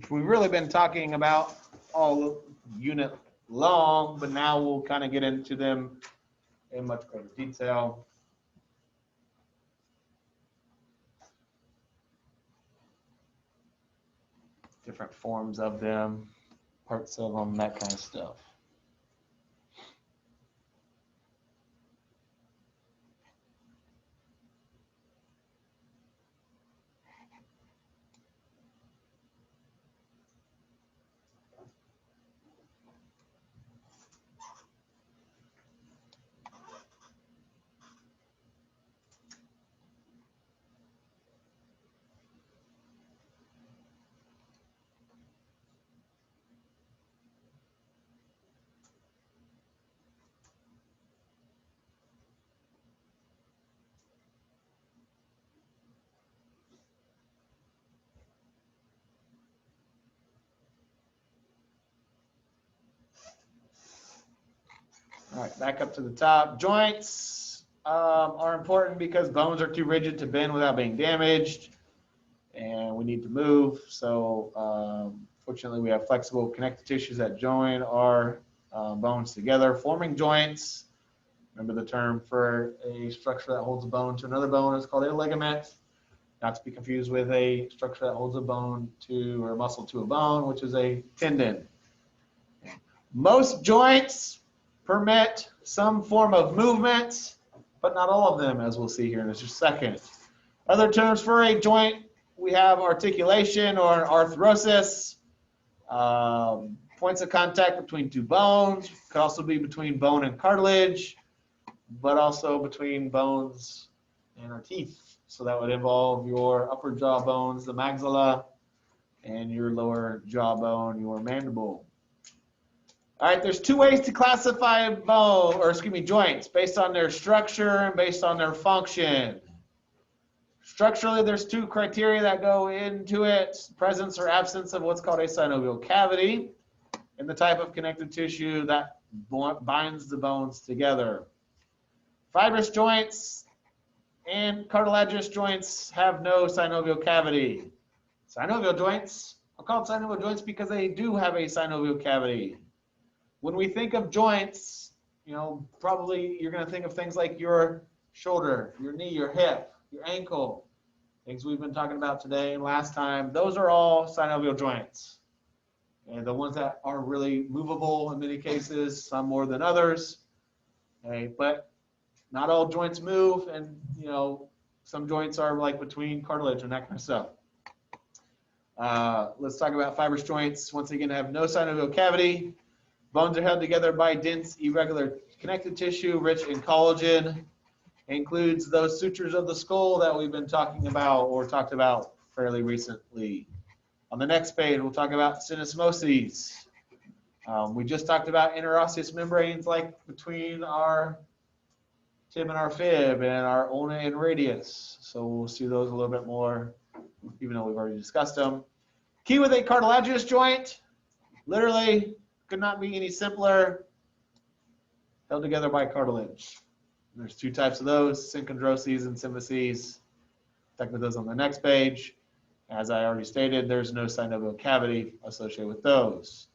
which we've really been talking about all unit long, but now we'll kind of get into them in much greater detail. Different forms of them, parts of them, that kind of stuff. All right, back up to the top. Joints are important because bones are too rigid to bend without being damaged, and we need to move. So fortunately, we have flexible connective tissues that join our bones together, forming joints. Remember the term for a structure that holds a bone to another bone is called a ligament, not to be confused with a structure that holds a bone to or a muscle to a bone, which is a tendon. Most joints permit some form of movement, but not all of them, as we'll see here in just a second. Other terms for a joint, we have articulation or arthrosis, points of contact between two bones, could also be between bone and cartilage, but also between bones and our teeth. So that would involve your upper jaw bones, the maxilla, and your lower jaw bone, your mandible. All right, there's two ways to classify joints based on their structure and based on their function. Structurally, there's two criteria that go into it: presence or absence of what's called a synovial cavity and the type of connective tissue that binds the bones together. Fibrous joints and cartilaginous joints have no synovial cavity. Synovial joints are called synovial joints because they do have a synovial cavity. When we think of joints, probably you're going to think of things like your shoulder, your knee, your hip, your ankle, things we've been talking about today and last time. Those are all synovial joints. And the ones that are really movable in many cases, some more than others. Okay, but not all joints move, and some joints are like between cartilage and that kind of stuff. Let's talk about fibrous joints. Once again, have no synovial cavity. Bones are held together by dense, irregular connective tissue rich in collagen. Includes those sutures of the skull that we've been talking about or talked about fairly recently. On the next page, we'll talk about synosmoses. We just talked about interosseous membranes like between our tib and our fib and our ulna and radius. So we'll see those a little bit more, even though we've already discussed them. Key with a cartilaginous joint, literally could not be any simpler, held together by cartilage. There's two types of those, synchondroses and symphyses. Talk about those on the next page. As I already stated, there's no synovial cavity associated with those.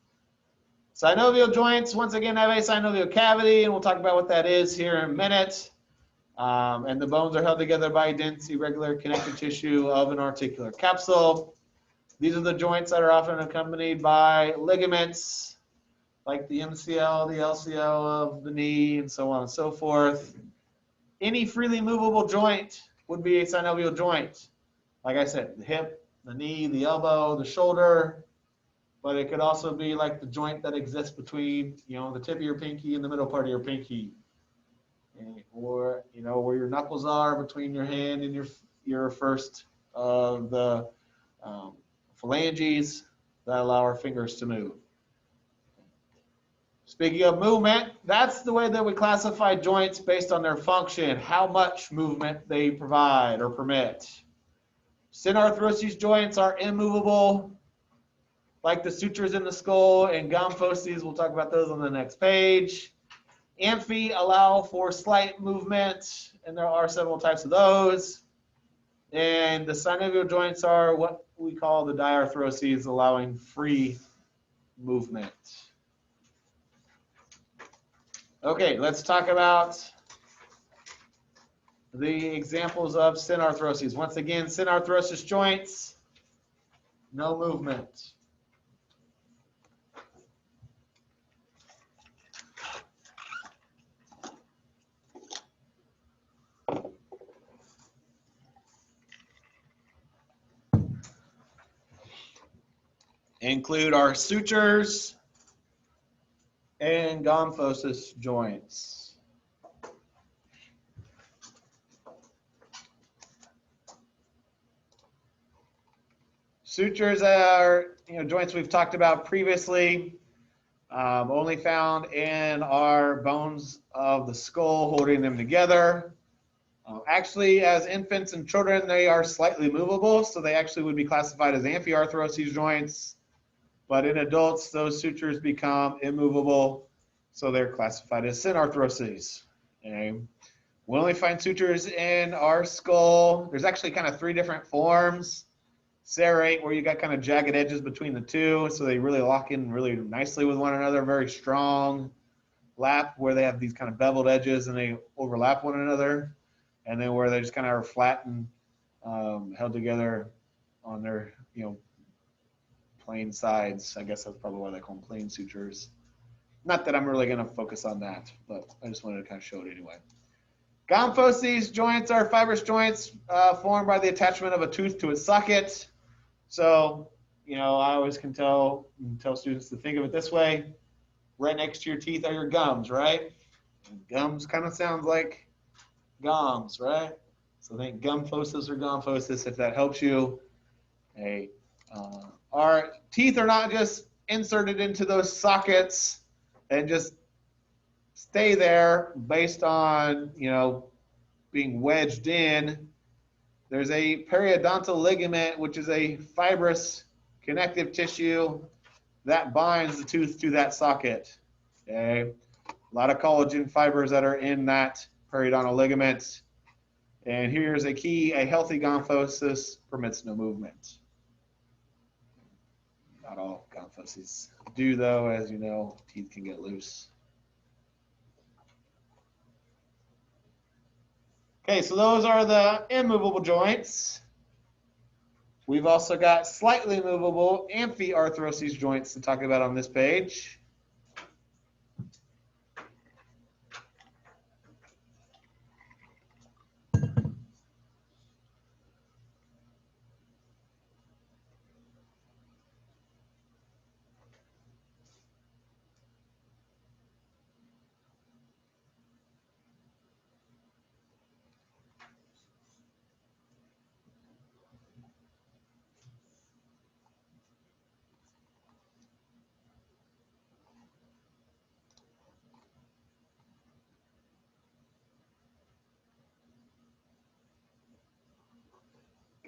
Synovial joints, once again, have a synovial cavity, and we'll talk about what that is here in a minute. And the bones are held together by dense, irregular connective tissue of an articular capsule. These are the joints that are often accompanied by ligaments, like the MCL, the LCL of the knee, and so on and so forth. Any freely movable joint would be a synovial joint. Like I said, the hip, the knee, the elbow, the shoulder, but it could also be like the joint that exists between, the tip of your pinky and the middle part of your pinky. Or, where your knuckles are between your hand and your first of the phalanges that allow our fingers to move. Speaking of movement, that's the way that we classify joints based on their function, how much movement they provide or permit. Synarthroses joints are immovable, like the sutures in the skull, and gomphoses, we'll talk about those on the next page. Amphi allow for slight movement, and there are several types of those. And the synovial joints are what we call the diarthroses, allowing free movement. Okay, let's talk about the examples of synarthroses. Once again, synarthrosis joints, no movement. Include our sutures and gomphosis joints. Sutures are joints we've talked about previously, only found in our bones of the skull, holding them together. Actually, as infants and children, they are slightly movable, so they actually would be classified as amphiarthroses joints. But in adults, those sutures become immovable, so they're classified as synarthroses. Okay. We only find sutures in our skull. There's actually kind of three different forms. Serrate, where you got kind of jagged edges between the two, so they really lock in really nicely with one another, very strong. Lap, where they have these kind of beveled edges and they overlap one another. And then where they just kind of are flat and held together on their, plain sides. I guess that's probably why they call them plain sutures. Not that I'm really going to focus on that, but I just wanted to kind of show it anyway. Gomphoses joints are fibrous joints formed by the attachment of a tooth to its socket. So, I always can tell students to think of it this way. Right next to your teeth are your gums, right? And gums kind of sounds like gums, right? So think gomphosis or gomphosis if that helps you. Okay. Our teeth are not just inserted into those sockets and just stay there based on, being wedged in. There's a periodontal ligament, which is a fibrous connective tissue that binds the tooth to that socket. Okay. A lot of collagen fibers that are in that periodontal ligament. And here's a key: a healthy gomphosis permits no movement. Not all gomphoses do, though, as you know, teeth can get loose. Okay, so those are the immovable joints. We've also got slightly movable amphiarthroses joints to talk about on this page.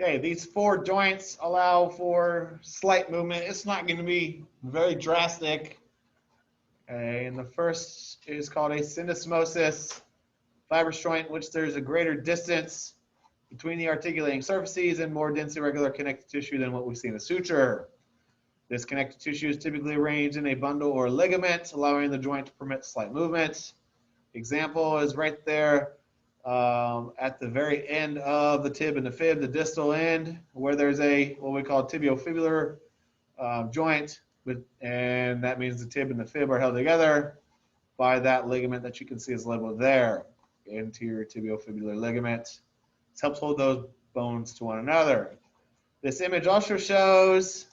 Okay, these four joints allow for slight movement. It's not going to be very drastic. Okay, and the first is called a syndesmosis, fibrous joint in which there's a greater distance between the articulating surfaces and more dense irregular connective tissue than what we see in a suture. This connective tissue is typically arranged in a bundle or ligament, allowing the joint to permit slight movement. Example is right there at the very end of the tib and the fib, the distal end, where there's a what we call tibiofibular joint, and that means the tib and the fib are held together by that ligament that you can see is labeled there, anterior tibiofibular ligament. This helps hold those bones to one another. This image also shows,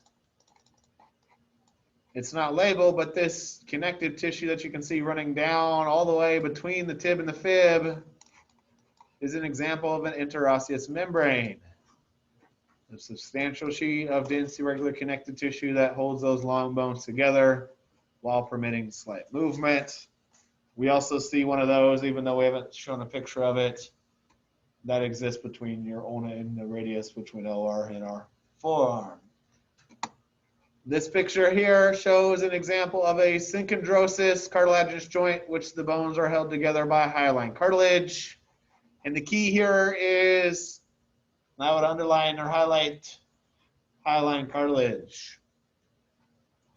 it's not labeled, but this connective tissue that you can see running down all the way between the tib and the fib is an example of an interosseous membrane. A substantial sheet of dense irregular connective tissue that holds those long bones together while permitting slight movement. We also see one of those, even though we haven't shown a picture of it, that exists between your ulna and the radius, which we know are in our forearm. This picture here shows an example of a synchondrosis cartilaginous joint, which the bones are held together by hyaline cartilage. And the key here is And I would underline or highlight hyaline cartilage.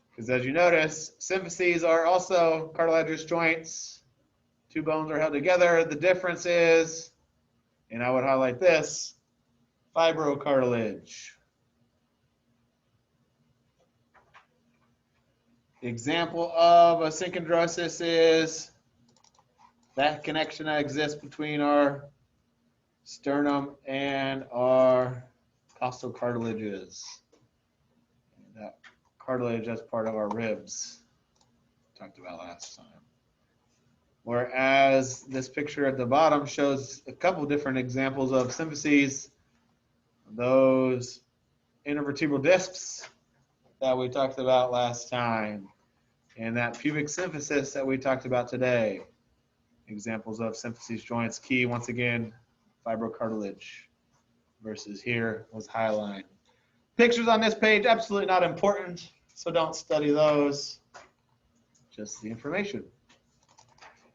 Because as you notice, symphyses are also cartilaginous joints. Two bones are held together. The difference is, and I would highlight this, fibrocartilage. The example of a synchondrosis is that connection that exists between our sternum and our costal cartilages. And that cartilage, that's part of our ribs, talked about last time. Whereas this picture at the bottom shows a couple different examples of symphyses, those intervertebral discs that we talked about last time, and that pubic symphysis that we talked about today. Examples of symphyses joints, key once again, fibrocartilage versus here was hyaline. Pictures on this page, absolutely not important, so don't study those, just the information.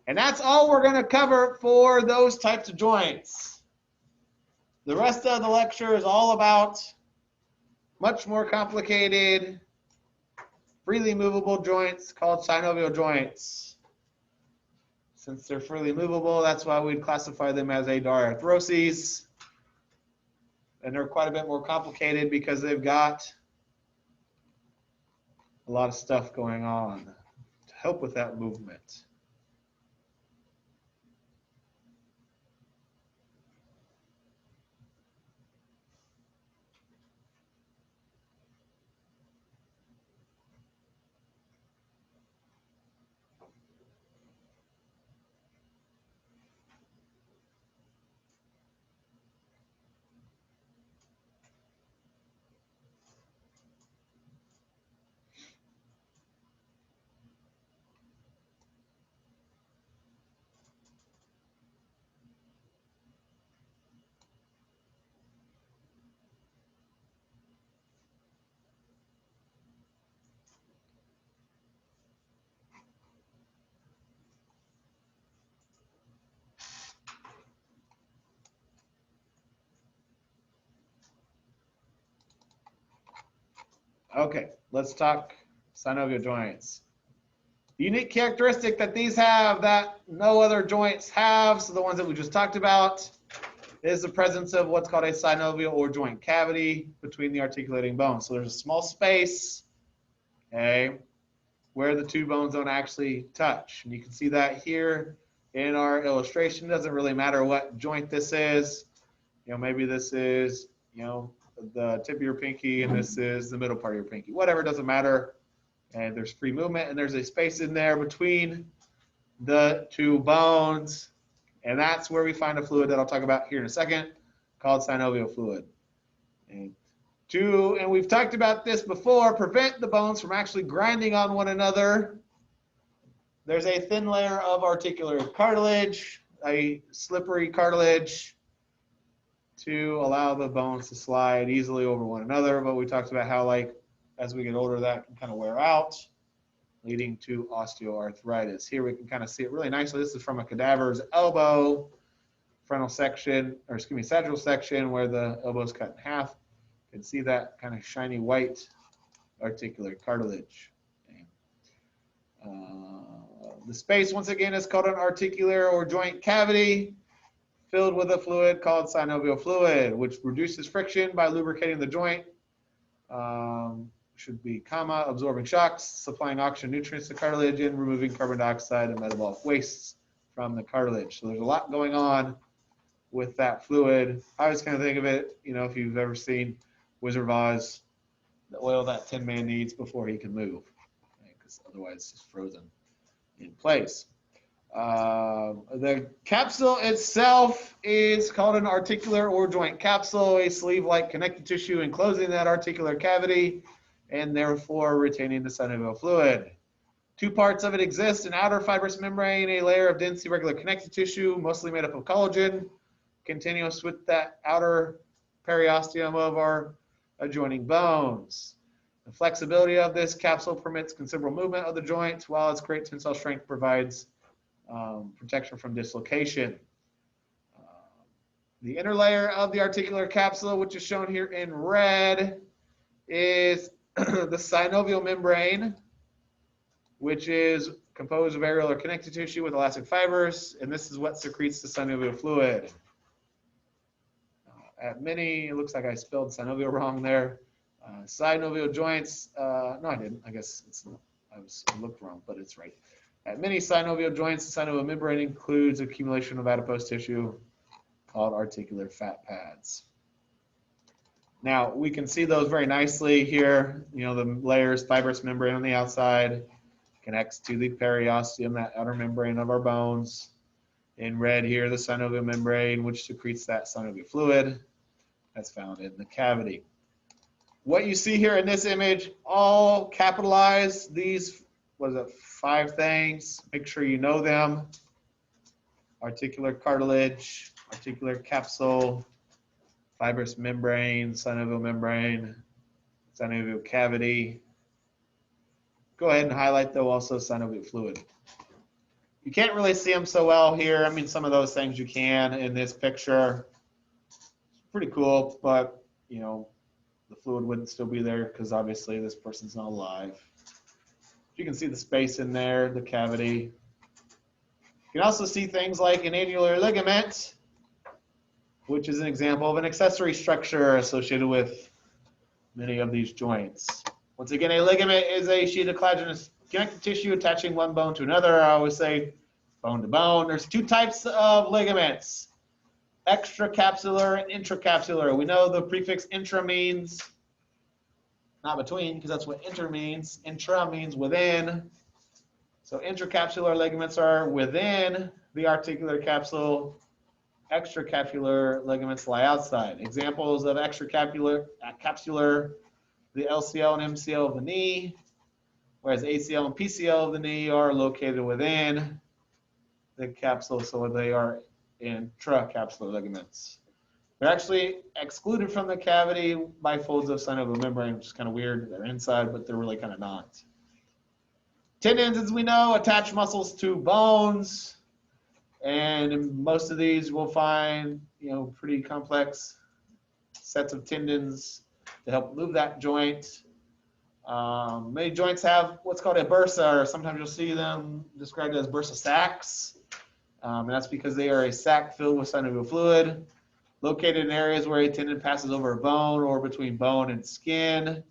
And that's all we're going to cover for those types of joints. The rest of the lecture is all about much more complicated, freely movable joints called synovial joints. Since they're freely movable, that's why we'd classify them as adaroarthroses. And they're quite a bit more complicated because they've got a lot of stuff going on to help with that movement. Okay, let's talk synovial joints. The unique characteristic that these have that no other joints have, so the ones that we just talked about, is the presence of what's called a synovial or joint cavity between the articulating bones. So there's a small space, okay, where the two bones don't actually touch. And you can see that here in our illustration. It doesn't really matter what joint this is. Maybe this is, the tip of your pinky, and this is the middle part of your pinky. Whatever, doesn't matter. And there's free movement, and there's a space in there between the two bones. And that's where we find a fluid that I'll talk about here in a second, called synovial fluid. And we've talked about this before, prevent the bones from actually grinding on one another. There's a thin layer of articular cartilage, a slippery cartilage, to allow the bones to slide easily over one another. But we talked about how, as we get older, that can kind of wear out, leading to osteoarthritis. Here we can kind of see it really nicely. This is from a cadaver's elbow, sagittal section, where the elbow is cut in half. You can see that kind of shiny white articular cartilage. Okay. The space, once again, is called an articular or joint cavity, filled with a fluid called synovial fluid, which reduces friction by lubricating the joint. Should be absorbing shocks, supplying oxygen, nutrients to cartilage, and removing carbon dioxide and metabolic wastes from the cartilage. So there's a lot going on with that fluid. I always kind of think of it, if you've ever seen Wizard of Oz, the oil that Tin Man needs before he can move, because otherwise it's just frozen in place. The capsule itself is called an articular or joint capsule, a sleeve-like connective tissue enclosing that articular cavity and therefore retaining the synovial fluid. Two parts of it exist: an outer fibrous membrane, a layer of dense irregular connective tissue, mostly made up of collagen, continuous with that outer periosteum of our adjoining bones. The flexibility of this capsule permits considerable movement of the joint, while its great tensile strength provides protection from dislocation. The inner layer of the articular capsule, which is shown here in red, is the synovial membrane, which is composed of areolar connective tissue with elastic fibers, and this is what secretes the synovial fluid. At many, it looks like I spelled synovial wrong there. Synovial joints, no, I didn't. I guess I looked wrong, but it's right. At many synovial joints, the synovial membrane includes accumulation of adipose tissue called articular fat pads. Now, we can see those very nicely here. You know, the layers, fibrous membrane on the outside connects to the periosteum, that outer membrane of our bones. In red here, the synovial membrane, which secretes that synovial fluid that's found in the cavity. What you see here in this image, all capitalized, these, what is it, 5 things. Make sure you know them. Articular cartilage, articular capsule, fibrous membrane, synovial cavity. Go ahead and highlight, though, also synovial fluid. You can't really see them so well here. I mean, some of those things you can in this picture. It's pretty cool, but, you know, the fluid wouldn't still be there because obviously this person's not alive. You can see the space in there, the cavity. You can also see things like an annular ligament, which is an example of an accessory structure associated with many of these joints. Once again, a ligament is a sheet of collagenous connective tissue attaching one bone to another. I always say bone to bone. There's 2 types of ligaments, extracapsular and intracapsular. We know the prefix intra means not between, because that's what inter means. Intra means within. So intracapsular ligaments are within the articular capsule. Extracapsular ligaments lie outside. Examples of extracapsular, the LCL and MCL of the knee, whereas ACL and PCL of the knee are located within the capsule, so they are intracapsular ligaments. They're actually excluded from the cavity by folds of synovial membrane, which is kind of weird. They're inside, but they're really kind of not. Tendons, as we know, attach muscles to bones, and in most of these we'll find, you know, pretty complex sets of tendons to help move that joint. Many joints have what's called a bursa, or sometimes you'll see them described as bursa sacs. And that's because they are a sac filled with synovial fluid, located in areas where a tendon passes over a bone or between bone and skin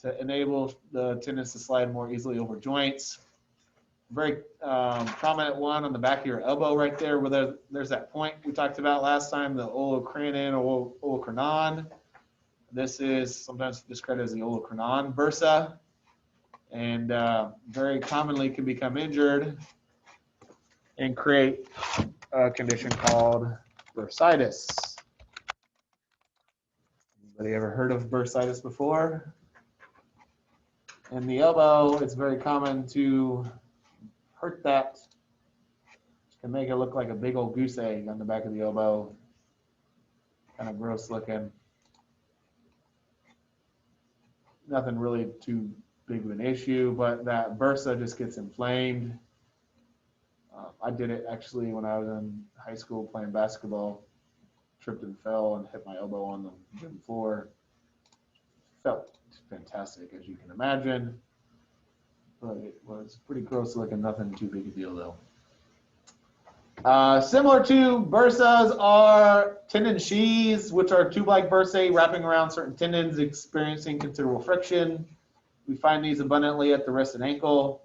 to enable the tendons to slide more easily over joints. Very prominent one on the back of your elbow right there, where there's that point we talked about last time, the olecranon or olecranon. This is sometimes described as the olecranon bursa, and very commonly can become injured and create a condition called bursitis. Anybody ever heard of bursitis before? In the elbow, it's very common to hurt that. It can make it look like a big old goose egg on the back of the elbow. Kind of gross looking. Nothing really too big of an issue, but that bursa just gets inflamed. I did it actually when I was in high school playing basketball. Tripped and fell and hit my elbow on the gym floor. Felt fantastic, as you can imagine, but it was pretty gross looking. Nothing too big a deal though. Similar to bursas are tendon sheaths, which are tube-like bursae wrapping around certain tendons, experiencing considerable friction. We find these abundantly at the wrist and ankle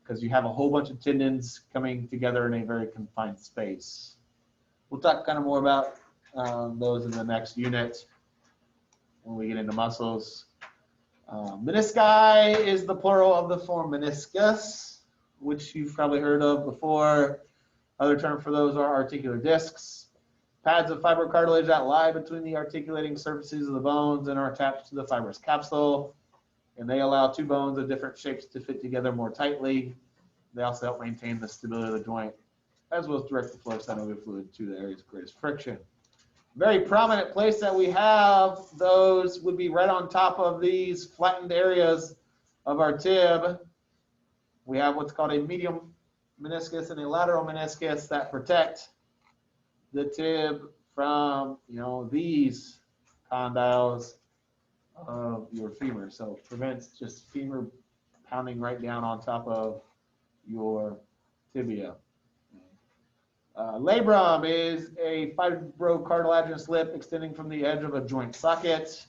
because you have a whole bunch of tendons coming together in a very confined space. We'll talk kind of more about those in the next unit when we get into muscles. Menisci is the plural of the form meniscus, which you've probably heard of before. Other term for those are articular discs, pads of fibrocartilage that lie between the articulating surfaces of the bones and are attached to the fibrous capsule. And they allow 2 bones of different shapes to fit together more tightly. They also help maintain the stability of the joint, as well as direct the flow of synovial fluid to the areas of greatest friction. Very prominent place that we have those would be right on top of these flattened areas of our tib. We have what's called a medial meniscus and a lateral meniscus that protect the tib from, these condyles of your femur. So it prevents just femur pounding right down on top of your tibia. Labrum is a fibrocartilaginous lip extending from the edge of a joint socket.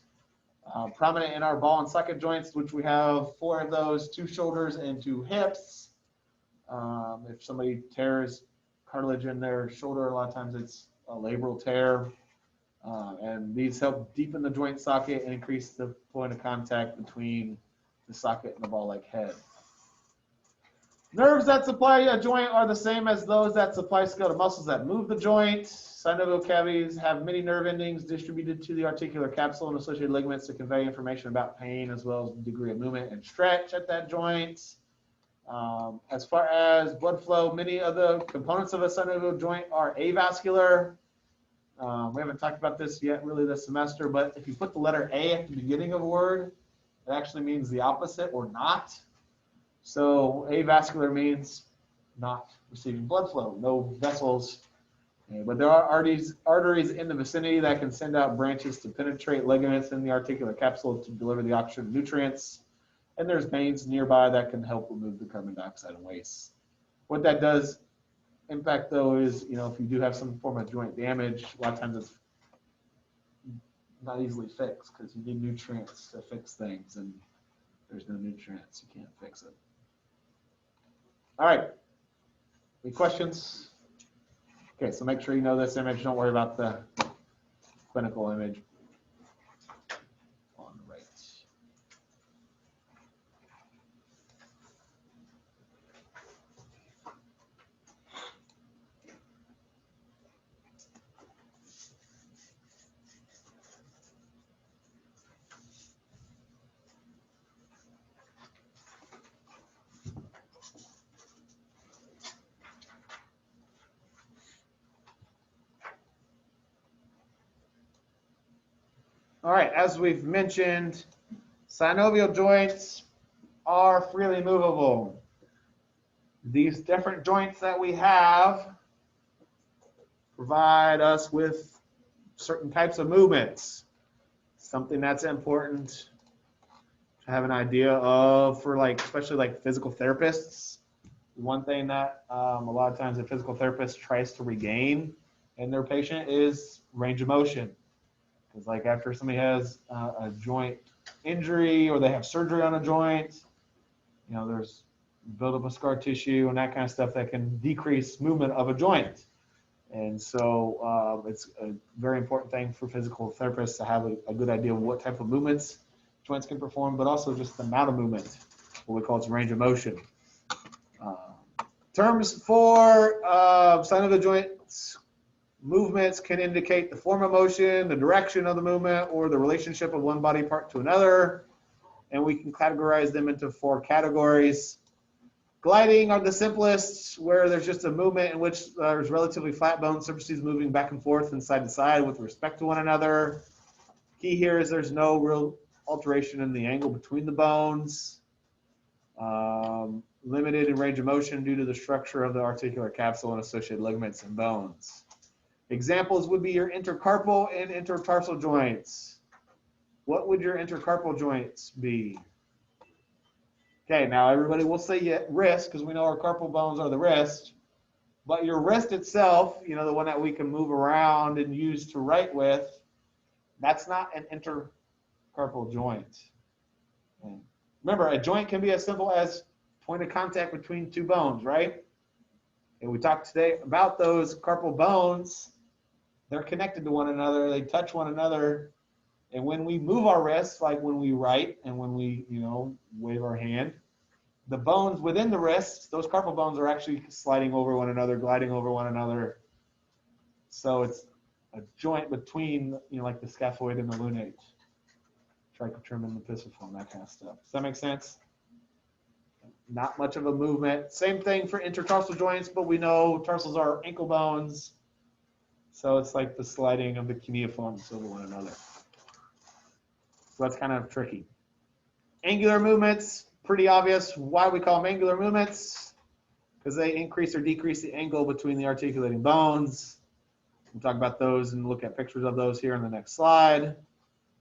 Prominent in our ball and socket joints, which we have 4 of those, 2 shoulders and 2 hips. If somebody tears cartilage in their shoulder, a lot of times it's a labral tear. And these help deepen the joint socket and increase the point of contact between the socket and the ball-like head. Nerves that supply a joint are the same as those that supply skeletal muscles that move the joint. Synovial cavities have many nerve endings distributed to the articular capsule and associated ligaments to convey information about pain as well as the degree of movement and stretch at that joint. As far as blood flow, many of the components of a synovial joint are avascular. We haven't talked about this yet really this semester, but if you put the letter A at the beginning of a word, it actually means the opposite or not. So avascular means not receiving blood flow, no vessels. But there are arteries in the vicinity that can send out branches to penetrate ligaments in the articular capsule to deliver the oxygen and nutrients. And there's veins nearby that can help remove the carbon dioxide and waste. What that does impact though is, if you do have some form of joint damage, a lot of times it's not easily fixed because you need nutrients to fix things, and there's no nutrients, you can't fix it. All right, any questions? Okay, so make sure you know this image. Don't worry about the clinical image on the right. All right, as we've mentioned, synovial joints are freely movable. These different joints that we have provide us with certain types of movements. Something that's important to have an idea of for especially physical therapists. One thing that a lot of times a physical therapist tries to regain in their patient is range of motion. Because after somebody has a joint injury or they have surgery on a joint, there's buildup of scar tissue and that kind of stuff that can decrease movement of a joint. And so it's a very important thing for physical therapists to have a good idea of what type of movements joints can perform, but also just the amount of movement, what we call its range of motion. Terms for synovial joints. Movements can indicate the form of motion, the direction of the movement, or the relationship of one body part to another. And we can categorize them into 4 categories. Gliding are the simplest, where there's just a movement in which there's relatively flat bone surfaces moving back and forth and side to side with respect to one another. Key here is there's no real alteration in the angle between the bones. Limited in range of motion due to the structure of the articular capsule and associated ligaments and bones. Examples would be your intercarpal and intertarsal joints. What would your intercarpal joints be? Okay, now everybody will say wrist, because we know our carpal bones are the wrist. But your wrist itself, the one that we can move around and use to write with, that's not an intercarpal joint. Remember, a joint can be as simple as point of contact between 2 bones, right? And we talked today about those carpal bones. They're connected to one another. They touch one another. And when we move our wrists, like when we write and when we, wave our hand, the bones within the wrists, those carpal bones are actually sliding over one another, gliding over one another. So it's a joint between, like the scaphoid and the lunate, trichotrim and the pisiform, that kind of stuff. Does that make sense? Not much of a movement. Same thing for intertarsal joints, but we know tarsals are ankle bones. So it's like the sliding of the cuneiforms over one another. So that's kind of tricky. Angular movements, pretty obvious why we call them angular movements, because they increase or decrease the angle between the articulating bones. We'll talk about those and look at pictures of those here in the next slide,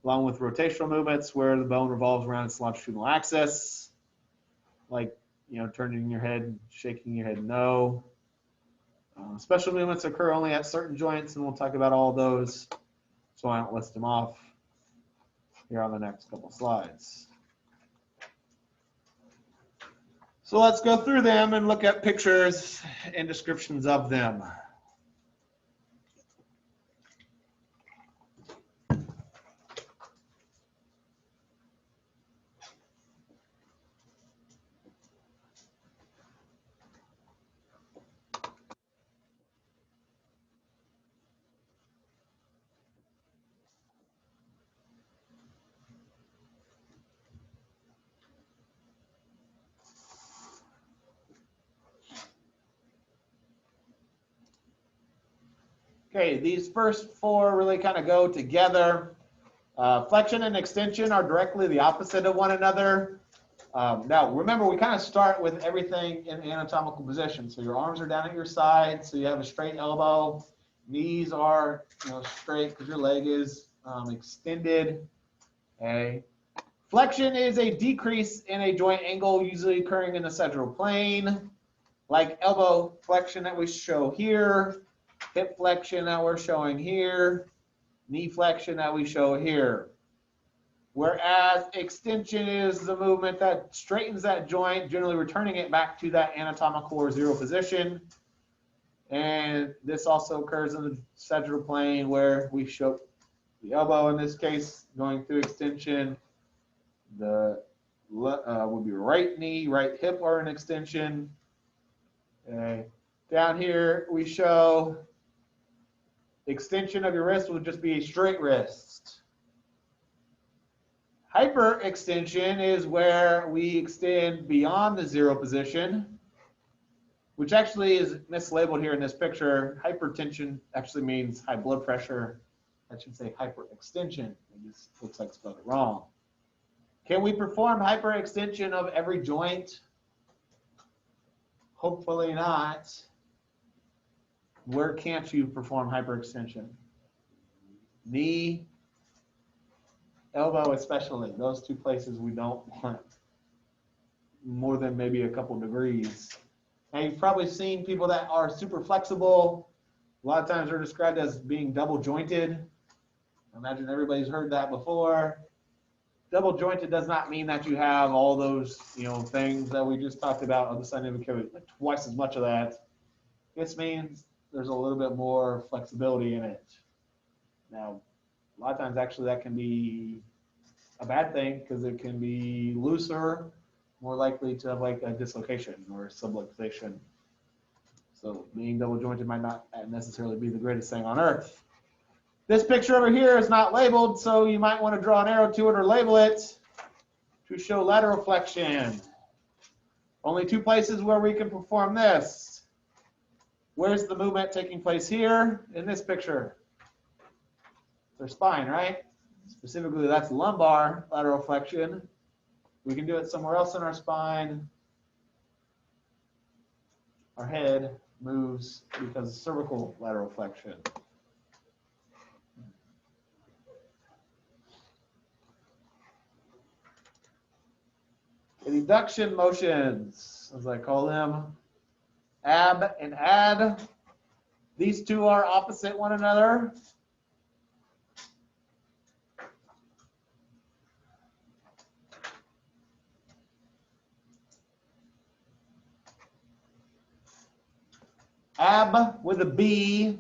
along with rotational movements where the bone revolves around its longitudinal axis, like, you know, turning your head, shaking your head no. Special movements occur only at certain joints, and we'll talk about all those, so I don't list them off here on the next couple slides. So let's go through them and look at pictures and descriptions of them. Okay, these first four really kind of go together. Flexion and extension are directly the opposite of one another. Now, remember, we kind of start with everything in anatomical position. So your arms are down at your side, so you have a straight elbow. Knees are, you know, straight because your leg is extended. Okay. Flexion is a decrease in a joint angle, usually occurring in the sagittal plane, like elbow flexion that we show here, hip flexion that we're showing here, knee flexion that we show here. Whereas extension is the movement that straightens that joint, generally returning it back to that anatomical or zero position. And this also occurs in the sagittal plane where we show the elbow, in this case, going through extension. The would be right knee, right hip are an extension. Okay. Down here, we show extension of your wrist would just be a straight wrist. Hyperextension is where we extend beyond the zero position, which actually is mislabeled here in this picture. Hypertension actually means high blood pressure. I should say hyperextension. It just looks like spelled it wrong. Can we perform hyperextension of every joint? Hopefully not. Where can't you perform hyperextension? Knee, elbow especially. Those two places we don't want more than maybe a couple degrees. Now you've probably seen people that are super flexible. A lot of times they're described as being double jointed. I imagine everybody's heard that before. Double jointed does not mean that you have all those, you know, things that we just talked about on the scientific code, like twice as much of that. This means there's a little bit more flexibility in it. Now, a lot of times actually that can be a bad thing because it can be looser, more likely to have like a dislocation or subluxation. So being double jointed might not necessarily be the greatest thing on earth. This picture over here is not labeled, so you might want to draw an arrow to it or label it to show lateral flexion. Only two places where we can perform this. Where's the movement taking place here in this picture? Their spine, right? Specifically, that's lumbar lateral flexion. We can do it somewhere else in our spine. Our head moves because of cervical lateral flexion. Adduction motions, as I call them, ab and ad. These two are opposite one another. Ab with a B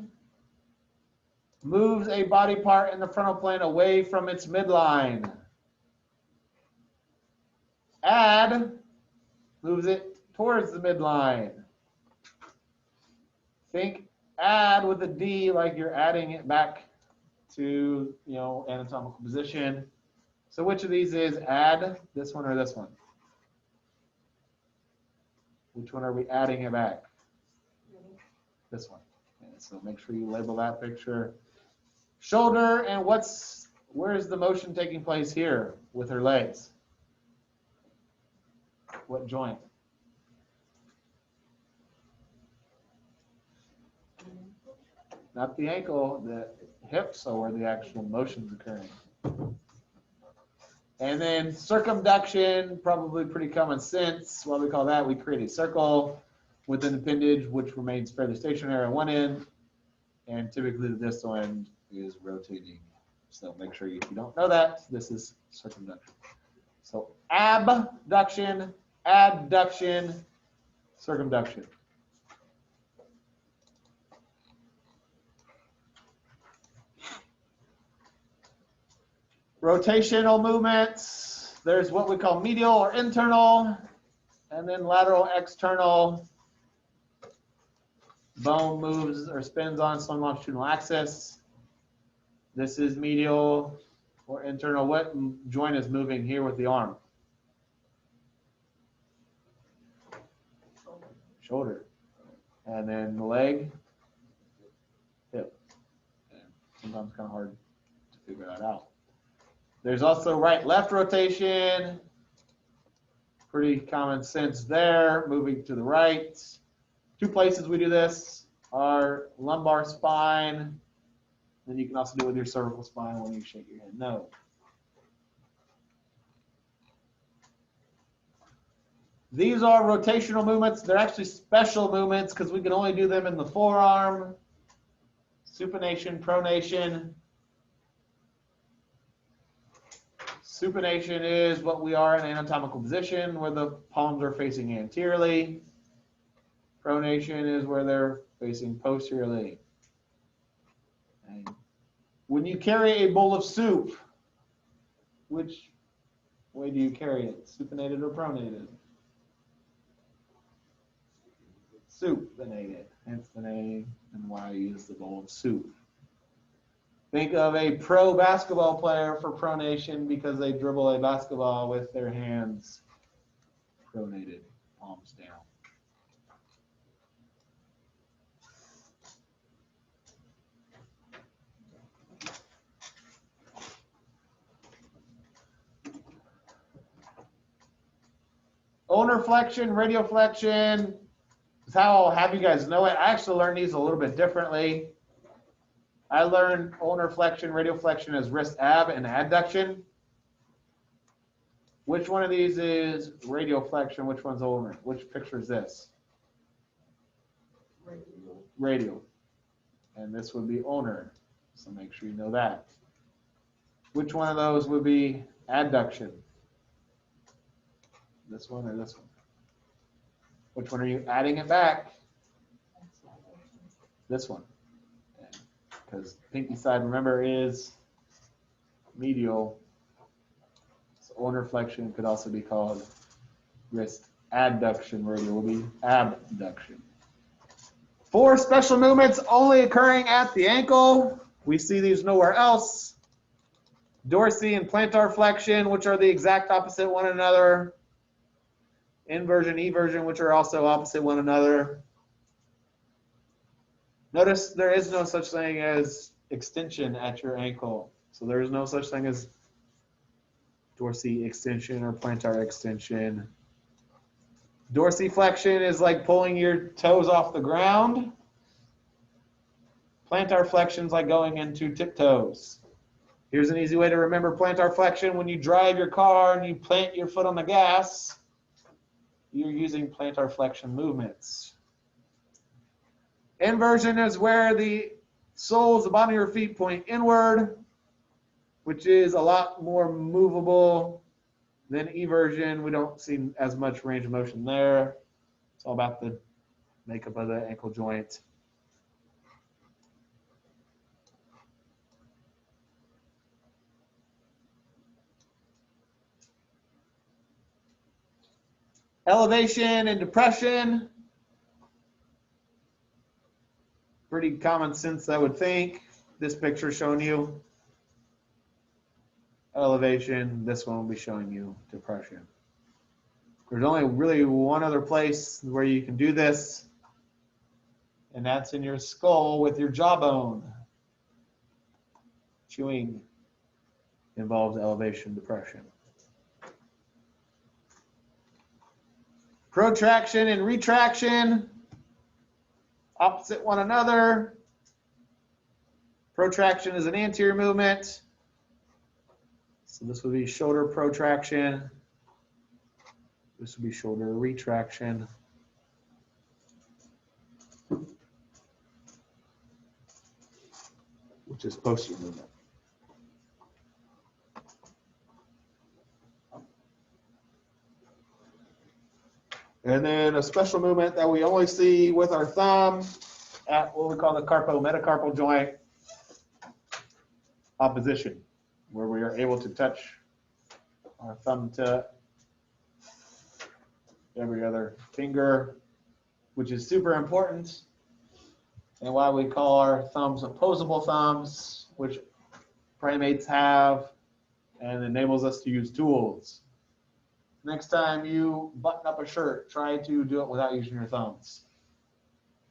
moves a body part in the frontal plane away from its midline. Add moves it towards the midline. Think add with a D like you're adding it back to, you know, anatomical position. So which of these is add? This one or this one? Which one are we adding it back? This one. Okay, so make sure you label that picture. Shoulder, and where's the motion taking place here with her legs? What joint? not the ankle, the hips are where the actual motion's occurring. And then circumduction, probably pretty common sense. What we call that, we create a circle with an appendage which remains fairly stationary on one end, and typically the distal end is rotating. So make sure if you don't know that, this is circumduction. So abduction, adduction, circumduction. Rotational movements, there's what we call medial or internal, and then lateral external. Bone moves or spins on its longitudinal axis. This is medial or internal. What joint is moving here with the arm? Shoulder. And then the leg, hip. And sometimes kind of hard to figure that out. There's also right-left rotation. Pretty common sense there, moving to the right. Two places we do this are lumbar spine. Then you can also do it with your cervical spine when you shake your head no. These are rotational movements. They're actually special movements because we can only do them in the forearm. Supination, pronation. Supination is what we are in anatomical position where the palms are facing anteriorly. Pronation is where they're facing posteriorly. And when you carry a bowl of soup, which way do you carry it? Supinated or pronated? Supinated. Hence the name and why I use the bowl of soup. Think of a pro basketball player for pronation because they dribble a basketball with their hands pronated, palms down. Ulnar flexion, radial flexion is how I'll have you guys know it. I actually learned these a little bit differently. I learned ulnar flexion, radial flexion as wrist ab and adduction. Which one of these is radial flexion? Which one's ulnar? Which picture is this? Radial. And this would be ulnar. So make sure you know that. Which one of those would be adduction? This one or this one? Which one are you adding it back? This one. Because pinky side, remember, is medial. So ulnar flexion could also be called wrist adduction. Radial will be abduction. 4 special movements only occurring at the ankle. We see these nowhere else. Dorsii and plantar flexion, which are the exact opposite one another. Inversion, eversion, which are also opposite one another. Notice there is no such thing as extension at your ankle. So there is no such thing as dorsii extension or plantar extension. Dorsiflexion is like pulling your toes off the ground. Plantar flexion is like going into tiptoes. Here's an easy way to remember plantar flexion. When you drive your car and you plant your foot on the gas, you're using plantar flexion movements. Inversion is where the soles, the bottom of your feet point inward, which is a lot more movable than eversion. We don't see as much range of motion there. It's all about the makeup of the ankle joint. Elevation and depression. Pretty common sense, I would think. This picture showing you elevation. This one will be showing you depression. There's only really one other place where you can do this, and that's in your skull with your jawbone. Chewing involves elevation, depression. Protraction and retraction, opposite one another. Protraction is an anterior movement. So this would be shoulder protraction. This would be shoulder retraction. Which is posterior movement. And then a special movement that we only see with our thumb at what we call the carpometacarpal joint opposition, where we are able to touch our thumb to every other finger, which is super important, and why we call our thumbs opposable thumbs, which primates have, and enables us to use tools. Next time you button up a shirt, try to do it without using your thumbs.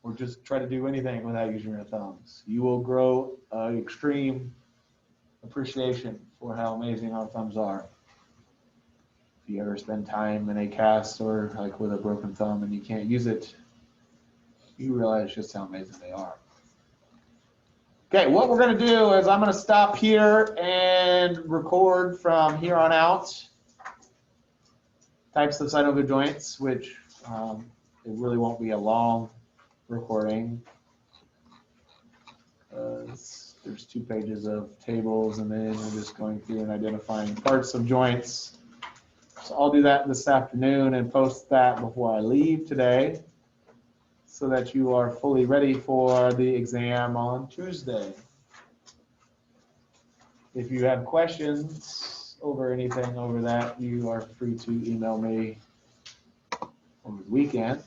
Or just try to do anything without using your thumbs. You will grow extreme appreciation for how amazing our thumbs are. If you ever spend time in a cast or like with a broken thumb and you can't use it, you realize just how amazing they are. Okay, what we're going to do is I'm going to stop here and record from here on out. Types of synovial joints, which it really won't be a long recording. There's 2 pages of tables, and then we're just going through and identifying parts of joints. So I'll do that this afternoon and post that before I leave today so that you are fully ready for the exam on Tuesday. If you have questions over anything over that, you are free to email me over the weekend.